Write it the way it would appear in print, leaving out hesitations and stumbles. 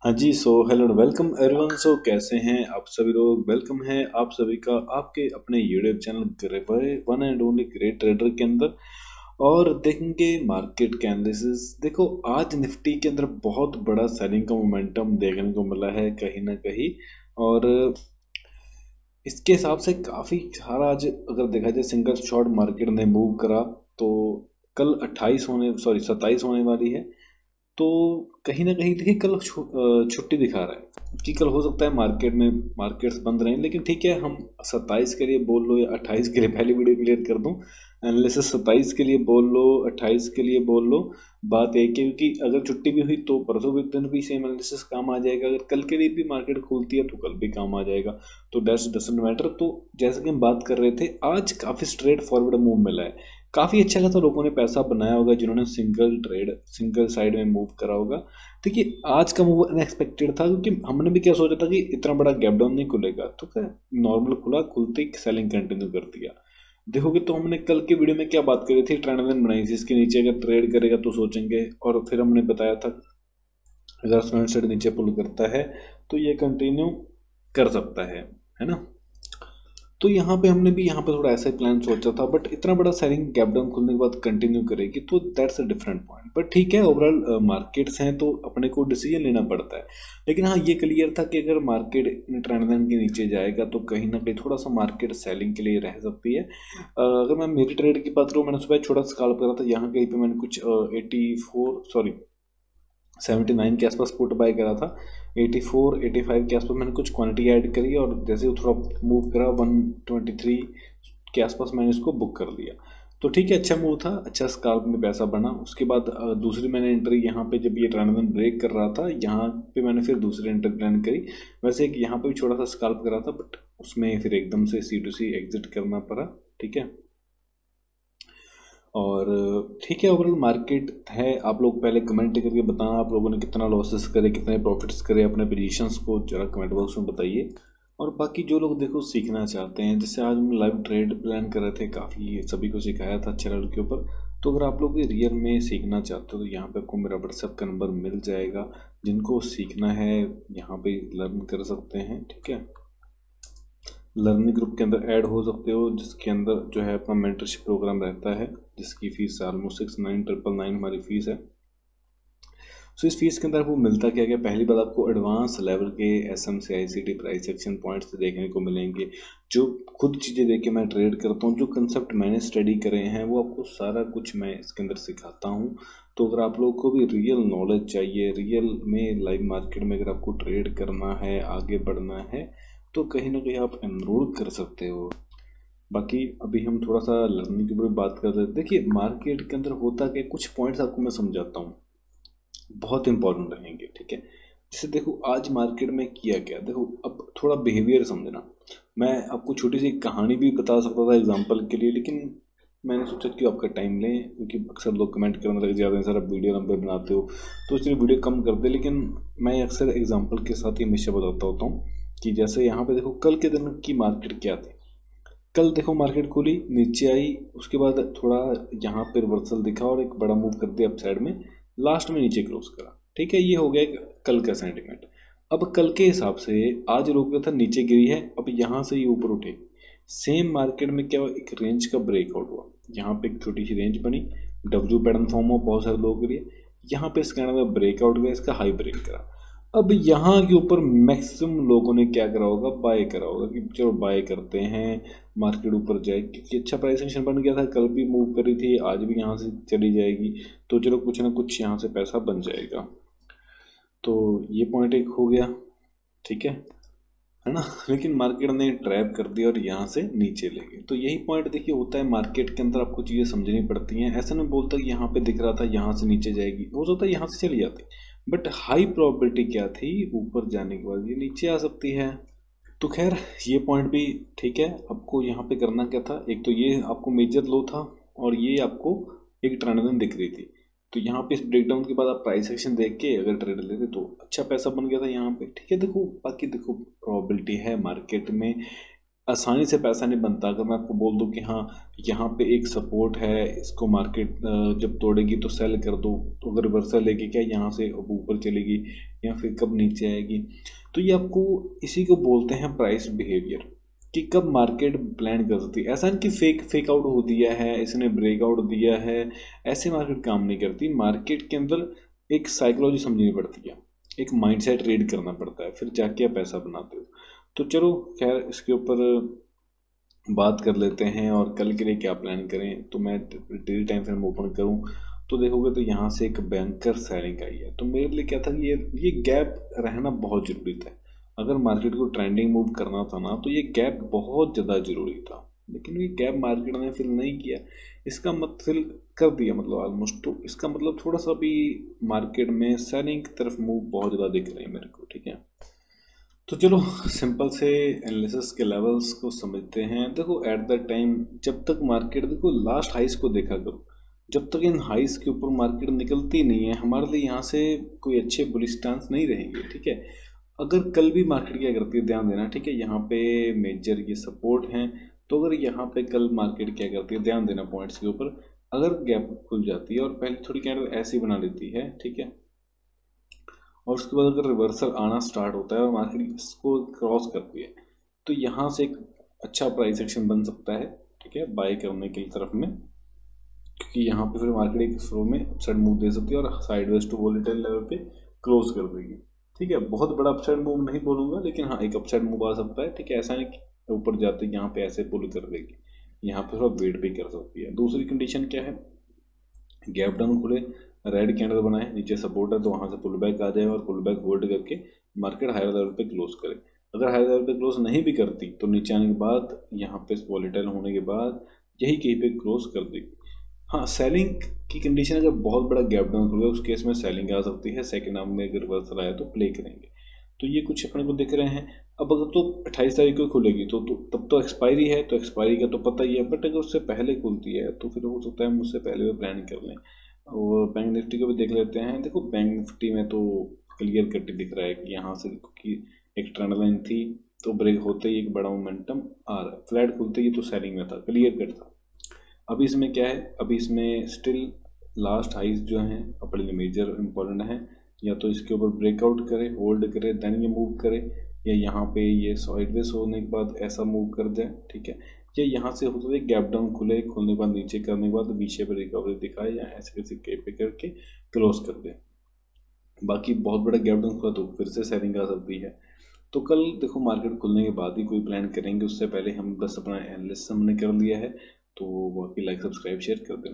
हाँ जी। Hello and welcome everyone. कैसे हैं आप सभी लोग? वेलकम है आप सभी का आपके अपने YouTube channel one and only great trader के अंदर। और देखेंगे मार्केट के एनालिसिस। देखो, आज निफ्टी के अंदर बहुत बड़ा सेलिंग का मोमेंटम देखने को मिला है कहीं ना कहीं। और इसके हिसाब से काफ़ी सारा आज अगर देखा जाए सिंगल शॉट मार्केट ने मूव करा तो कल 27 होने वाली है। तो कहीं ना कहीं देखिए कल छुट्टी दिखा रहा है कि कल हो सकता है मार्केट में मार्केट्स बंद रहें, लेकिन ठीक है, हम 27 के लिए बोल लो या 28 के लिए, पहले वीडियो क्लियर कर दूं। एनालिसिस 27 के लिए बोल लो, 28 के लिए बोल लो, बात एक है क्योंकि अगर छुट्टी भी हुई तो परसों के दिन भी सेम एनालिसिस काम आ जाएगा। अगर कल के लिए भी मार्केट खुलती है तो कल भी काम आ जाएगा। तो दैट्स डजंट मैटर। तो जैसे कि हम बात कर रहे थे, आज काफ़ी स्ट्रेट फॉरवर्ड मूव मिला है। काफ़ी अच्छा खासा लोगों ने पैसा बनाया होगा जिन्होंने सिंगल साइड में मूव करा होगा। देखिए, आज का मूव अनएक्सपेक्टेड था क्योंकि हमने भी क्या सोचा था कि इतना बड़ा गैप डाउन नहीं खुलेगा, तो क्या नॉर्मल खुला, खुलते ही सेलिंग कंटिन्यू कर दिया। देखोगे तो हमने कल के वीडियो में क्या बात करी थी, ट्रेंड लाइन बनाई थी, इसके नीचे अगर ट्रेड करेगा तो सोचेंगे। और फिर हमने बताया था अगर फ्रंट साइड नीचे पुल करता है तो ये कंटिन्यू कर सकता है ना। तो यहाँ पे हमने भी यहाँ पे थोड़ा ऐसा ही प्लान सोचा था, बट इतना बड़ा सेलिंग गैप डाउन खुलने के बाद कंटिन्यू करेगी तो that's a different point. But ठीक है, ओवरऑल मार्केट्स हैं तो अपने को डिसीजन लेना पड़ता है। लेकिन हाँ, ये क्लियर था कि अगर मार्केट ट्रेंड लाइन के नीचे जाएगा तो कहीं ना कहीं थोड़ा सा मार्केट सेलिंग के लिए रह सकती है। अगर मैं मेरी ट्रेड की बात करूँ, मैंने सुबह छोटा स्कैल्प करा था, यहाँ कहीं पे मैंने कुछ 79 के आसपास पुट बाय करा था। 85 के आसपास मैंने कुछ क्वांटिटी ऐड करी और जैसे वो थोड़ा मूव करा 123 के आसपास मैंने इसको बुक कर लिया। तो ठीक है, अच्छा मूव था, अच्छा स्काल्प में पैसा बना। उसके बाद दूसरी मैंने एंट्री यहाँ पे जब ये ट्रेंड लाइन ब्रेक कर रहा था, यहाँ पे मैंने फिर दूसरी एंट्री प्लान करी। वैसे एक यहाँ पे भी छोटा सा स्काल्प करा था, बट उसमें फिर एकदम से C2C एग्जिट करना पड़ा। ठीक है, और ठीक है, ओवरऑल मार्केट है। आप लोग पहले कमेंट करके बताना आप लोगों ने कितना लॉसेस करे, कितने प्रॉफिट्स करे, अपने पोजीशंस को जरा कमेंट बॉक्स में बताइए। और बाकी जो लोग देखो सीखना चाहते हैं, जैसे आज हम लाइव ट्रेड प्लान कर रहे थे, काफ़ी सभी को सिखाया था अच्छे लेवल के ऊपर। तो अगर आप लोग रियल में सीखना चाहते हो तो यहाँ पे आपको मेरा व्हाट्सएप का नंबर मिल जाएगा। जिनको सीखना है यहाँ पे लर्न कर सकते हैं। ठीक है, लर्निंग ग्रुप के अंदर ऐड हो सकते हो, जिसके अंदर जो है अपना मेंटरशिप प्रोग्राम रहता है, जिसकी फीस ऑलमोस्ट 69,999 हमारी फीस है। सो इस फीस के अंदर आपको मिलता क्या क्या, पहली बात आपको एडवांस लेवल के SMC ICT price action points देखने को मिलेंगे। जो खुद चीज़ें देख के मैं ट्रेड करता हूँ, जो कंसेप्ट मैंने स्टडी करे हैं वो आपको सारा कुछ मैं इसके अंदर सिखाता हूँ। तो अगर आप लोगों को भी रियल नॉलेज चाहिए, रियल में लाइव मार्केट में अगर आपको ट्रेड करना है, आगे बढ़ना है, तो कहीं ना कहीं आप एनरोल कर सकते हो। बाकी अभी हम थोड़ा सा लर्निंग के ऊपर बात कर रहे थे। देखिए, मार्केट के अंदर होता क्या, कुछ पॉइंट्स आपको मैं समझाता हूँ, बहुत इंपॉर्टेंट रहेंगे। ठीक है, जैसे देखो आज मार्केट में किया क्या, देखो अब थोड़ा बिहेवियर समझना। मैं आपको छोटी सी कहानी भी बता सकता था एग्जांपल के लिए, लेकिन मैंने सोचा कि आपका टाइम लें, क्योंकि अक्सर लोग कमेंट करने लग जाते हैं सर आप वीडियो लंबे बनाते हो, तो इसलिए वीडियो कम कर दे। लेकिन मैं अक्सर एग्जांपल के साथ ही हमेशा बताता होता हूँ कि जैसे यहाँ पे देखो कल के दिन की मार्केट क्या थी। कल देखो मार्केट खुली, नीचे आई, उसके बाद थोड़ा यहाँ पे रिवर्सल दिखा और एक बड़ा मूव कर दिया अप साइड में, लास्ट में नीचे क्लोज करा। ठीक है, ये हो गया कल का सेंटिमेंट। अब कल के हिसाब से आज रुक गया था, नीचे गिरी है, अब यहाँ से ये ऊपर उठे। सेम मार्केट में क्या हुआ, एक रेंज का ब्रेकआउट हुआ, यहाँ पे एक छोटी सी रेंज बनी, डब्ल्यू पैटर्न फॉर्म हुआ बहुत सारे लोगों के लिए। यहाँ पे इसका ब्रेकआउट गया, इसका हाई ब्रेक करा। अब यहाँ के ऊपर मैक्सिमम लोगों ने क्या करा होगा, बाय करा होगा कि चलो बाय करते हैं, मार्केट ऊपर जाएगी क्योंकि अच्छा प्राइस एक्शन बन गया था, कल भी मूव करी थी, आज भी यहाँ से चली जाएगी, तो चलो कुछ ना कुछ यहाँ से पैसा बन जाएगा। तो ये पॉइंट एक हो गया। ठीक है ना। लेकिन मार्केट ने ट्रैप कर दिया और यहाँ से नीचे ले गए। तो यही पॉइंट देखिए होता है मार्केट के अंदर, आपको चीज़ें समझनी पड़ती हैं। ऐसा नहीं बोलता कि यहाँ पे दिख रहा था यहाँ से नीचे जाएगी, हो सकता है यहाँ से चली जाती, बट हाई प्रोबेबिलिटी क्या थी, ऊपर जाने के बाद ये नीचे आ सकती है। तो खैर ये पॉइंट भी ठीक है। आपको यहाँ पे करना क्या था, एक तो ये आपको मेजर लो था और ये आपको एक ट्रेंड लाइन दिख रही थी। तो यहाँ पे इस ब्रेकडाउन के बाद आप प्राइस एक्शन देख के अगर ट्रेड लेते तो अच्छा पैसा बन गया था यहाँ पे। ठीक है, देखो बाकी देखो प्रोबेबिलिटी है मार्केट में, आसानी से पैसा नहीं बनता। अगर मैं आपको बोल दूं कि हाँ यहाँ पे एक सपोर्ट है, इसको मार्केट जब तोड़ेगी तो सेल कर दो, तो अगर रिवर्सल लेके क्या यहाँ से अब ऊपर चलेगी या फिर कब नीचे आएगी, तो ये आपको इसी को बोलते हैं प्राइस बिहेवियर, कि कब मार्केट प्लान कर सकती है। ऐसा नहीं कि फेक आउट हो दिया है, इसने ब्रेकआउट दिया है, ऐसे मार्केट काम नहीं करती। मार्केट के अंदर एक साइकोलॉजी समझनी पड़ती है, एक माइंडसेट रीड करना पड़ता है, फिर जाके आप पैसा बनाते हो। तो चलो खैर इसके ऊपर बात कर लेते हैं और कल के लिए क्या प्लान करें। तो मैं डेली टाइम फ्रेम ओपन करूं तो देखोगे तो यहाँ से एक बैंकर सेलिंग आई है। तो मेरे लिए क्या था कि ये गैप रहना बहुत ज़रूरी था। अगर मार्केट को ट्रेंडिंग मूव करना था ना, तो ये गैप बहुत ज़्यादा ज़रूरी था, लेकिन ये गैप मार्केट ने फिल नहीं किया। इसका फिल कर दिया मतलब ऑलमोस्ट। तो इसका मतलब थोड़ा सा भी मार्केट में सेलिंग की तरफ मूव बहुत ज़्यादा दिख रही है मेरे को, ठीक है। तो चलो सिंपल से एनालिसिस के लेवल्स को समझते हैं। देखो एट द टाइम जब तक मार्केट, देखो लास्ट हाइस को देखा करो, जब तक इन हाइस के ऊपर मार्केट निकलती नहीं है, हमारे लिए यहाँ से कोई अच्छे बुलिश स्टांस नहीं रहेंगे, ठीक है। अगर कल भी मार्केट क्या करती है ध्यान देना, ठीक है। यहाँ पे मेजर ये सपोर्ट हैं, तो अगर यहाँ पे कल मार्केट क्या करती है ध्यान देना पॉइंट्स के ऊपर, अगर गैप खुल जाती है और पहले थोड़ी कैंडल ऐसी बना लेती है, ठीक है, और उसके बाद अगर रिवर्सल आना स्टार्ट होता है और मार्केट इसको क्रॉस करती है, तो यहाँ से एक अच्छा प्राइस एक्शन बन सकता है, ठीक है, बाय करने की तरफ में। क्योंकि यहाँ पे फिर मार्केट एक फ्लो में अपसाइड मूव दे सकती है और साइडवेज टू वोलेटाइल लेवल पे क्लोज कर देगी, ठीक है। बहुत बड़ा अपसाइड मूव नहीं बोलूँगा, लेकिन हाँ एक अपसाइड मूव आ सकता है, ठीक है। ऐसा नहीं कि ऊपर जाते यहाँ पे ऐसे पुल कर देगी, यहाँ पे थोड़ा वेट भी कर सकती है। दूसरी कंडीशन क्या है, गैप डाउन खुले, रेड कैंडल बनाए, नीचे सपोर्ट है, तो वहाँ से पुल बैक आ जाए और पुल बैक होल्ड करके मार्केट हायर लेवल पे क्लोज करे। अगर हायर लेवल पे क्लोज नहीं भी करती तो नीचे आने के बाद यहाँ पे वॉलेटाइल होने के बाद यही कहीं पे क्लोज कर देगी। हाँ सेलिंग की कंडीशन अगर बहुत बड़ा गैप डाउन खुल गया उस केस में सेलिंग आ सकती है। सेकेंड हाफ में अगर रिवर्सल आया तो प्ले करेंगे। तो ये कुछ अपने को दिख रहे हैं। अब अगर तो 28 तारीख को खुलेगी तो तब तो एक्सपायरी है, तो एक्सपायरी का तो पता ही है। बट अगर उससे पहले खुलती है तो फिर हो सकता है हम उससे पहले भी प्लान कर लें। और बैंक निफ्टी को भी देख लेते हैं। देखो बैंक निफ्टी में तो क्लियर कट दिख रहा है कि यहाँ से क्योंकि एक ट्रेंड लाइन थी, तो ब्रेक होते ही एक बड़ा मोमेंटम आ रहा है। फ्लैट खुलते ही तो सेलिंग में था, क्लियर कट था। अभी इसमें क्या है, अभी इसमें स्टिल लास्ट हाइज जो हैं अपने लिए मेजर इंपॉर्टेंट है। या तो इसके ऊपर ब्रेकआउट करे, होल्ड करे, देन ये मूव करे, या यहाँ पे ये साइडवेज होने के बाद ऐसा मूव कर जाए, ठीक है। या यहाँ से होता है गैप डाउन खुले, खुलने के बाद नीचे करने के बाद बीच पे रिकवरी दिखाए या ऐसे किसी के पे करके क्लोज कर दे। बाकी बहुत बड़ा गैप डाउन खुला तो फिर से सेलिंग आ सकती है। तो कल देखो मार्केट खुलने के बाद ही कोई प्लान करेंगे, उससे पहले हम बस अपना एनालिसिस हमने कर लिया है। तो बाकी लाइक सब्सक्राइब शेयर कर देना।